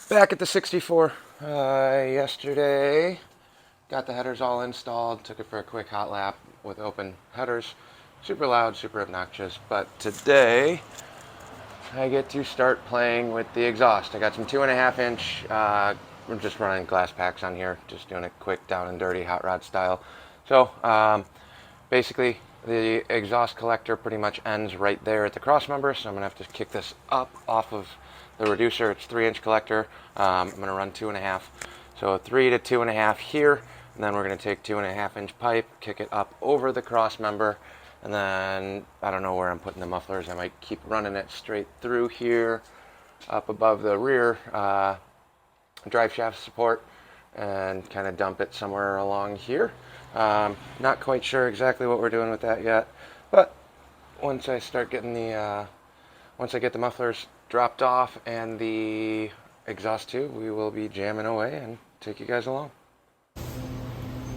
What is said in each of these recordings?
Back at the 64 yesterday. Got the headers all installed. Took it for a quick hot lap with open headers. Super loud, super obnoxious. But today I get to start playing with the exhaust. I got some 2.5 inch. I'm just running glass packs on here. Just doing it quick, down and dirty, hot rod style. So basically, the exhaust collector pretty much ends right there at the cross member. So I'm gonna have to kick this up off of the reducer. It's 3-inch collector. I'm gonna run 2.5. So 3 to 2.5 here, and then we're gonna take 2.5 inch pipe, kick it up over the cross member, and then I don't know where I'm putting the mufflers. I might keep running it straight through here, up above the rear drive shaft support, and kind of dump it somewhere along here. Not quite sure exactly what we're doing with that yet, but once I start getting the once I get the mufflers dropped off and the exhaust tube, we will be jamming away and take you guys along.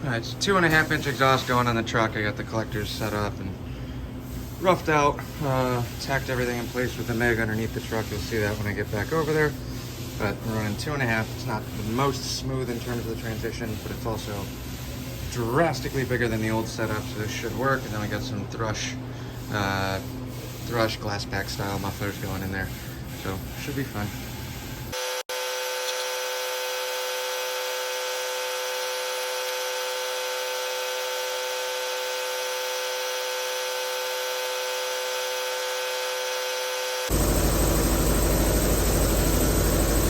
Alright, it's 2.5 inch exhaust going on the truck. I got the collectors set up and roughed out, tacked everything in place with the MIG underneath the truck. You'll see that when I get back over there. But we're running 2.5. It's not the most smooth in terms of the transition, but it's also drastically bigger than the old setup, so this should work. And then we got some thrush glass pack style mufflers going in there, so should be fun.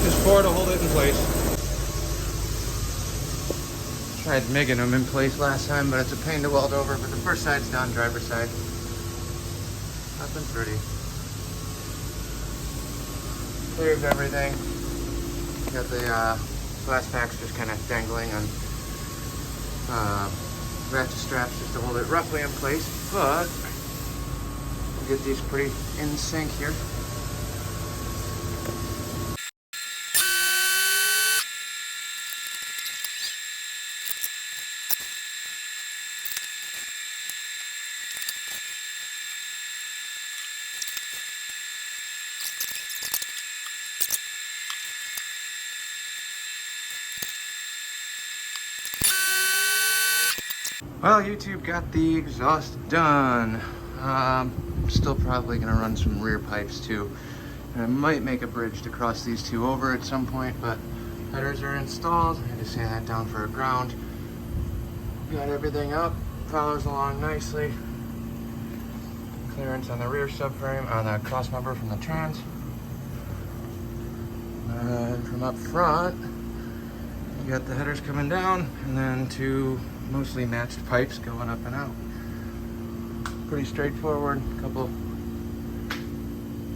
Just 4 to hold it in place. Tried MIGging them in place last time, but it's a pain to weld over. But the first side's done, driver's side. Nothing pretty. Clears everything. Got the glass packs just kind of dangling on ratchet straps just to hold it roughly in place, but we'll get these pretty in sync here. Well, YouTube got the exhaust done. Still probably gonna run some rear pipes too. And I might make a bridge to cross these two over at some point, but headers are installed. I just sand that down for a ground. Got everything up, follows along nicely. Clearance on the rear subframe, on the cross member from the trans. And from up front, you got the headers coming down, and then two mostly matched pipes going up and out. Pretty straightforward. A couple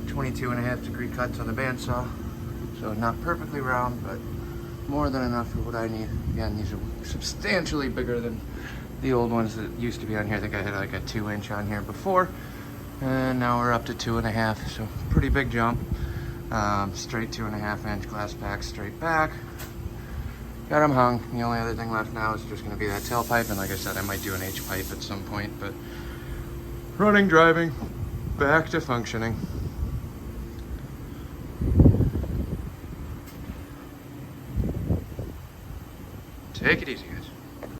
22.5 degree cuts on the bandsaw, so not perfectly round, but more than enough for what I need. Again, these are substantially bigger than the old ones that used to be on here. I think I had like a 2-inch on here before, and now we're up to 2.5, so pretty big jump. Straight 2.5 inch glass pack straight back. Got them hung. The only other thing left now is just going to be that tailpipe, and like I said, I might do an H-pipe at some point, but running, driving, back to functioning. Take it easy, guys.